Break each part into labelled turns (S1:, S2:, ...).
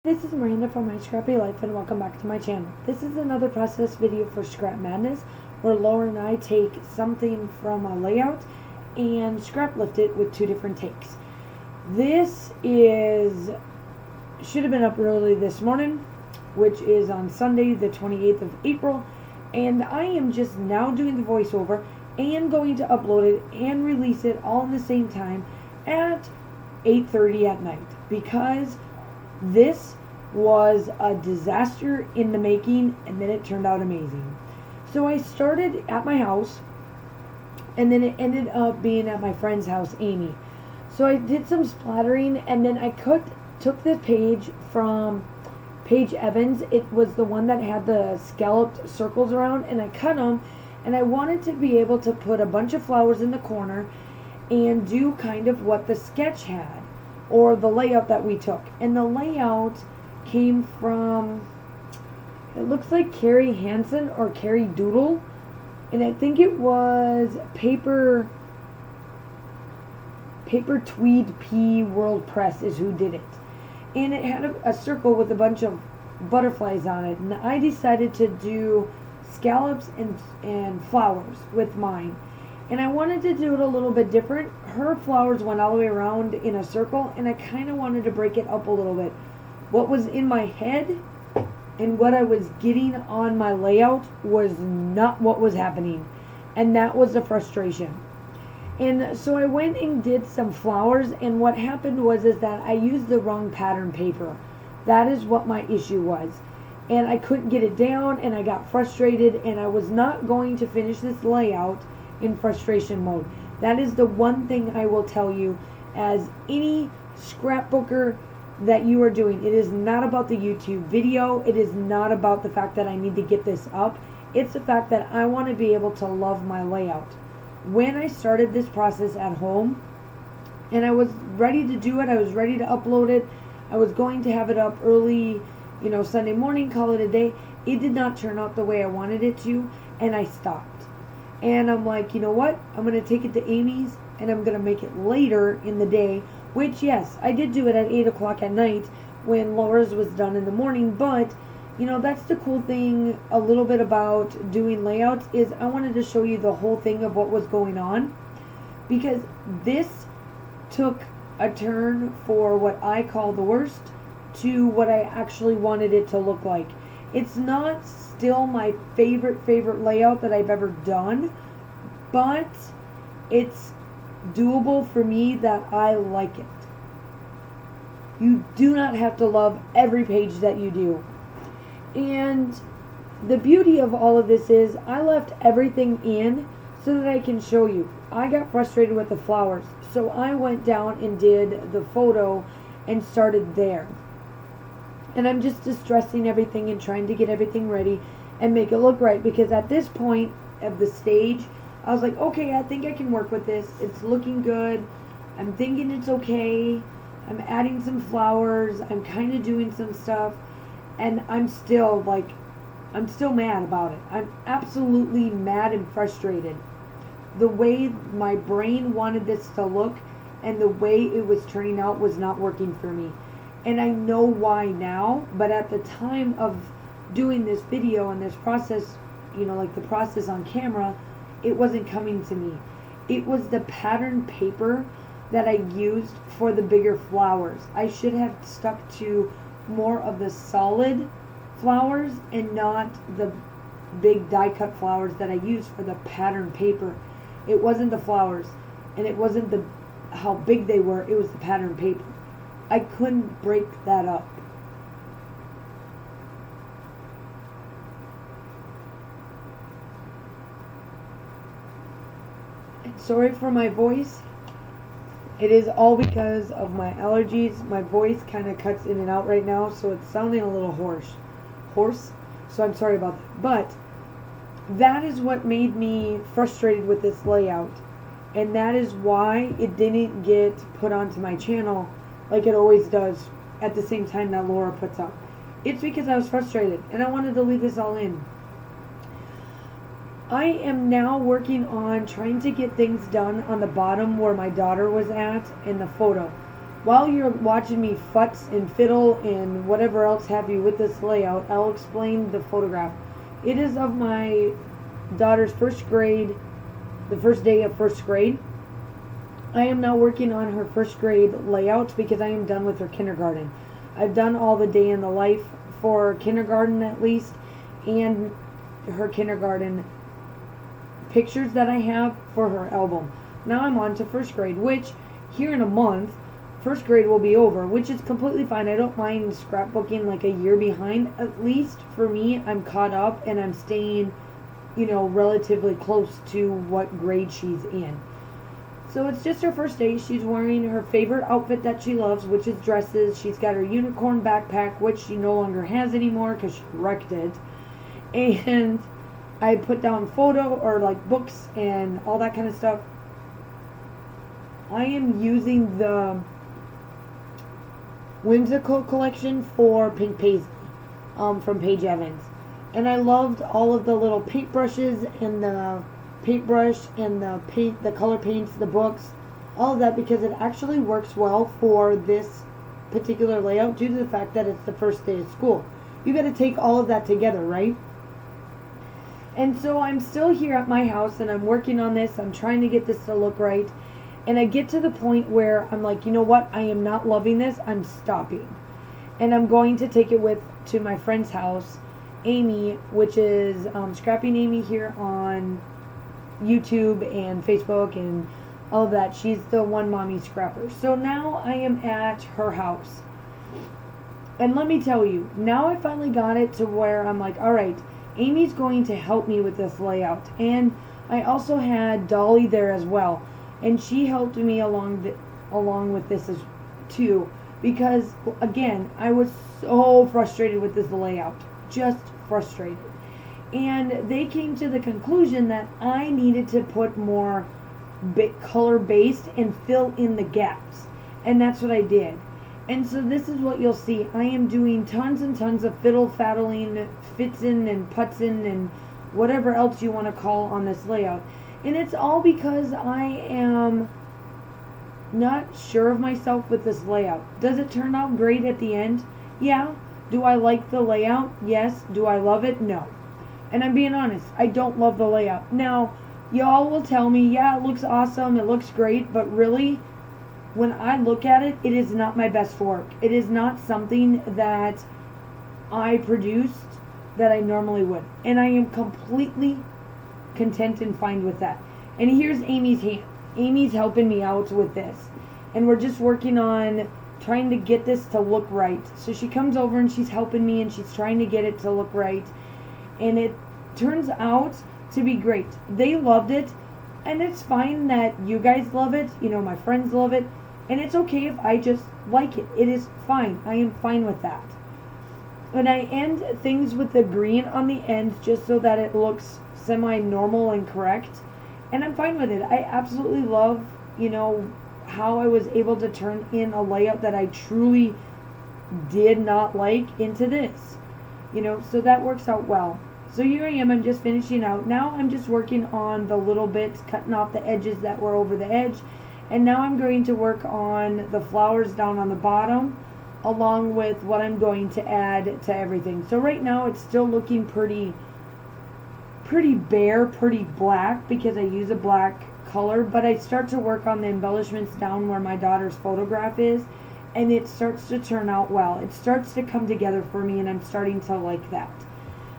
S1: This is Miranda from My Scrappy Life and welcome back to my channel. This is another process video for Scrap Madness where Laura and I take something from a layout and scrap lift it with two different takes. This should have been up early this morning, which is on Sunday the 28th of April, and I am just now doing the voiceover and going to upload it and release it all in the same time at 8:30 at night because this was a disaster in the making, and then it turned out amazing. So I started at my house, and then it ended up being at my friend's house, Amy. So I did some splattering, and then I took the page from Paige Evans. It was the one that had the scalloped circles around, and I cut them, and I wanted to be able to put a bunch of flowers in the corner and do kind of what the sketch had, or the layout that we took. And the layout came from, it looks like Carrie Hansen or Carrie Doodle, and I think it was Paper Tweed P World Press is who did it. And it had a circle with a bunch of butterflies on it, and I decided to do scallops and flowers with mine. And I wanted to do it a little bit different. Her flowers went all the way around in a circle, and I kind of wanted to break it up a little bit. What was in my head and what I was getting on my layout was not what was happening. And that was the frustration. And so I went and did some flowers, and what happened was that I used the wrong pattern paper. That is what my issue was. And I couldn't get it down, and I got frustrated, and I was not going to finish this layout in frustration mode. That is the one thing I will tell you as any scrapbooker that you are doing. It is not about the YouTube video. It is not about the fact that I need to get this up. It's the fact that I want to be able to love my layout. When I started this process at home and I was ready to do it, I was ready to upload it, I was going to have it up early, Sunday morning, call it a day. It did not turn out the way I wanted it to, and I stopped. And I'm like, you know what? I'm going to take it to Amy's, and I'm going to make it later in the day, which, yes, I did do it at 8 o'clock at night when Laura's was done in the morning. But, that's the cool thing a little bit about doing layouts is I wanted to show you the whole thing of what was going on, because this took a turn for what I call the worst to what I actually wanted it to look like. It's not still my favorite layout that I've ever done, but it's doable for me that I like it. You do not have to love every page that you do. And the beauty of all of this is I left everything in so that I can show you. I got frustrated with the flowers, so I went down and did the photo and started there. And I'm just distressing everything and trying to get everything ready and make it look right, because at this point of the stage, I was like, okay, I think I can work with this. It's looking good. I'm thinking it's okay. I'm adding some flowers. I'm kind of doing some stuff. And I'm still mad about it. I'm absolutely mad and frustrated. The way my brain wanted this to look and the way it was turning out was not working for me. And I know why now, but at the time of doing this video and this process, like the process on camera, it wasn't coming to me. It was the pattern paper that I used for the bigger flowers. I should have stuck to more of the solid flowers and not the big die cut flowers that I used for the pattern paper. It wasn't the flowers, and it wasn't how big they were, it was the pattern paper. I couldn't break that up. And sorry for my voice. It is all because of my allergies. My voice kind of cuts in and out right now, so it's sounding a little hoarse. So I'm sorry about that. But that is what made me frustrated with this layout. And that is why it didn't get put onto my channel like it always does at the same time that Laura puts up. It's because I was frustrated and I wanted to leave this all in. I am now working on trying to get things done on the bottom where my daughter was at in the photo. while you're watching me futz and fiddle and whatever else have you with this layout, I'll explain the photograph. It is of my daughter's first grade, the first day of first grade. I am now working on her first grade layout because I am done with her kindergarten. I've done all the day in the life for kindergarten at least, and her kindergarten pictures that I have for her album. Now I'm on to first grade, which here in a month, first grade will be over, which is completely fine. I don't mind scrapbooking like a year behind. At least for me, I'm caught up and I'm staying, relatively close to what grade she's in. So it's just her first day. She's wearing her favorite outfit that she loves, which is dresses. She's got her unicorn backpack, which she no longer has anymore because she wrecked it. And I put down photo or like books and all that kind of stuff. I am using the Whimsical collection for Pink Paisley from Paige Evans. And I loved all of the little paintbrushes and the paintbrush and the color paints, the books, all of that, because it actually works well for this particular layout due to the fact that it's the first day of school. You got to take all of that together, right? And so I'm still here at my house and I'm working on this. I'm trying to get this to look right. And I get to the point where I'm like, you know what? I am not loving this. I'm stopping. And I'm going to take it to my friend's house, Amy, which is Scrapping Amy here on YouTube and Facebook and all of that. She's the one mommy scrapper. So now I am at her house. And let me tell you, now I finally got it to where I'm like, all right, Amy's going to help me with this layout. And I also had Dolly there as well. And she helped me along with this too, because again, I was so frustrated with this layout, just frustrated. And they came to the conclusion that I needed to put more color based and fill in the gaps, and that's what I did. And so this is what you'll see. I am doing tons and tons of fiddle-faddling, fitzing and putzing and whatever else you want to call on this layout. And it's all because I am not sure of myself with this layout. Does it turn out great at the end? Yeah. Do I like the layout? Yes. Do I love it? No. And I'm being honest, I don't love the layout. Now, y'all will tell me, yeah, it looks awesome, it looks great, but really, when I look at it, it is not my best work. It is not something that I produced that I normally would. And I am completely content and fine with that. And here's Amy's hand. Amy's helping me out with this. And we're just working on trying to get this to look right. So she comes over and she's helping me and she's trying to get it to look right. And it turns out to be great. They loved it. And it's fine that you guys love it. My friends love it. And it's okay if I just like it. It is fine. I am fine with that. And I end things with the green on the ends just so that it looks semi-normal and correct. And I'm fine with it. I absolutely love, how I was able to turn in a layout that I truly did not like into this. So that works out well. So here I am, I'm just finishing out. Now I'm just working on the little bits, cutting off the edges that were over the edge. And now I'm going to work on the flowers down on the bottom, along with what I'm going to add to everything. So right now it's still looking pretty bare, pretty black, because I use a black color, but I start to work on the embellishments down where my daughter's photograph is, and it starts to turn out well. It starts to come together for me, and I'm starting to like that.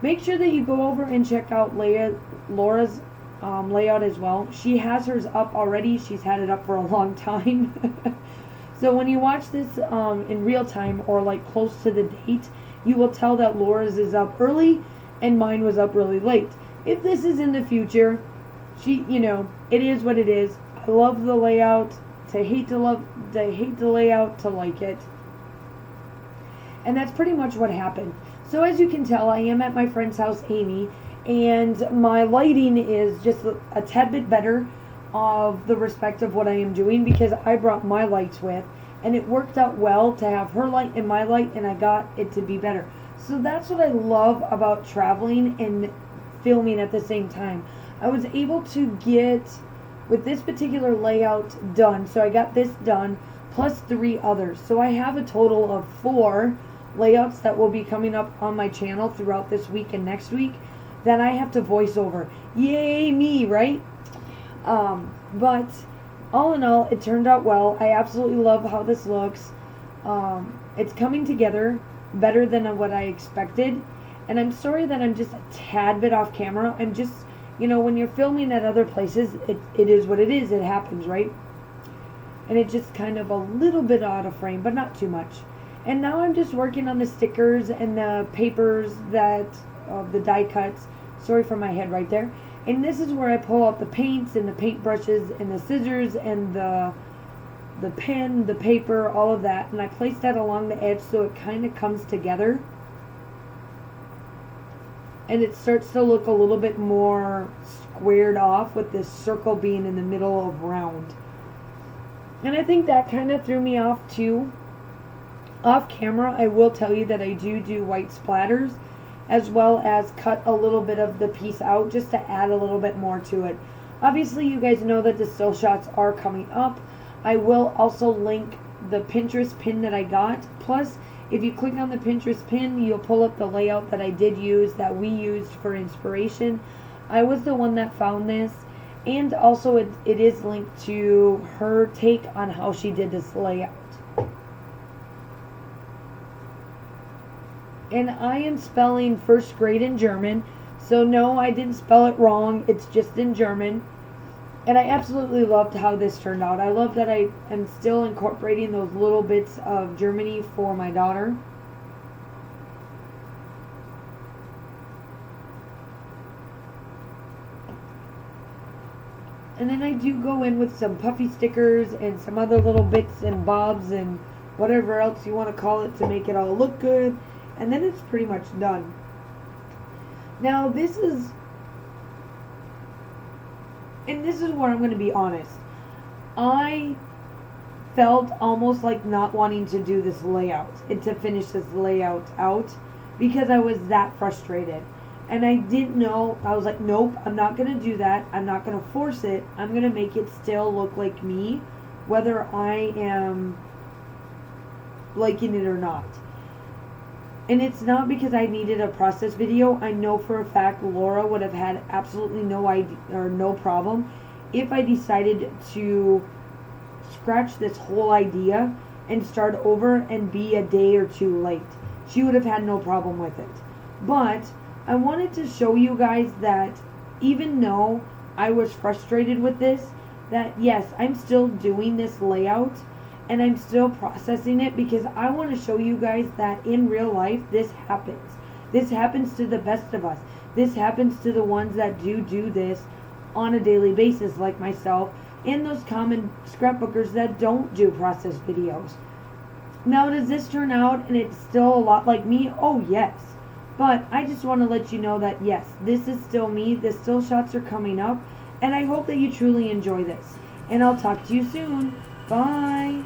S1: Make sure that you go over and check out Laura's layout as well. She has hers up already. She's had it up for a long time. So when you watch this in real time or like close to the date, you will tell that Laura's is up early and mine was up really late. If this is in the future, it is what it is. I love the layout. To hate the layout, to like it. And that's pretty much what happened. So as you can tell, I am at my friend's house, Amy, and my lighting is just a tad bit better of the respect of what I am doing, because I brought my lights with, and it worked out well to have her light and my light, and I got it to be better. So that's what I love about traveling and filming at the same time. I was able to get with this particular layout done, so I got this done, plus 3 others. So I have a total of 4 layouts that will be coming up on my channel throughout this week and next week that I have to voice over. Yay me, right? But all in all, it turned out well. I absolutely love how this looks. It's coming together better than what I expected. And I'm sorry that I'm just a tad bit off camera. I'm just, when you're filming at other places, it is what it is. It happens, right? And it's just kind of a little bit out of frame, but not too much. And now I'm just working on the stickers and the papers the die cuts. Sorry for my head right there. And this is where I pull out the paints and the paint brushes and the scissors and the pen, the paper, all of that. And I place that along the edge so it kind of comes together. And it starts to look a little bit more squared off with this circle being in the middle of round. And I think that kind of threw me off too. Off camera, I will tell you that I do white splatters, as well as cut a little bit of the piece out just to add a little bit more to it. Obviously, you guys know that the still shots are coming up. I will also link the Pinterest pin that I got. Plus, if you click on the Pinterest pin, you'll pull up the layout that I did use, that we used for inspiration. I was the one that found this. And also, it is linked to her take on how she did this layout. And I am spelling first grade in German. So no, I didn't spell it wrong. It's just in German. And I absolutely loved how this turned out. I love that I am still incorporating those little bits of Germany for my daughter. And then I do go in with some puffy stickers and some other little bits and bobs and whatever else you want to call it to make it all look good. And then it's pretty much done. Now this is where I'm going to be honest. I felt almost like not wanting to do this layout and to finish this layout out because I was that frustrated. And I didn't know. I was like, nope, I'm not going to do that. I'm not going to force it. I'm going to make it still look like me, whether I am liking it or not. And it's not because I needed a process video. I know for a fact Laura would have had absolutely no idea or no problem if I decided to scratch this whole idea and start over and be a day or two late. She would have had no problem with it. But I wanted to show you guys that even though I was frustrated with this, that yes, I'm still doing this layout and I'm still processing it because I want to show you guys that in real life this happens. This happens to the best of us. This happens to the ones that do this on a daily basis like myself and those common scrapbookers that don't do process videos. Now, does this turn out and it's still a lot like me? Oh yes. But I just want to let you know that yes, this is still me. The still shots are coming up and I hope that you truly enjoy this. And I'll talk to you soon. Bye.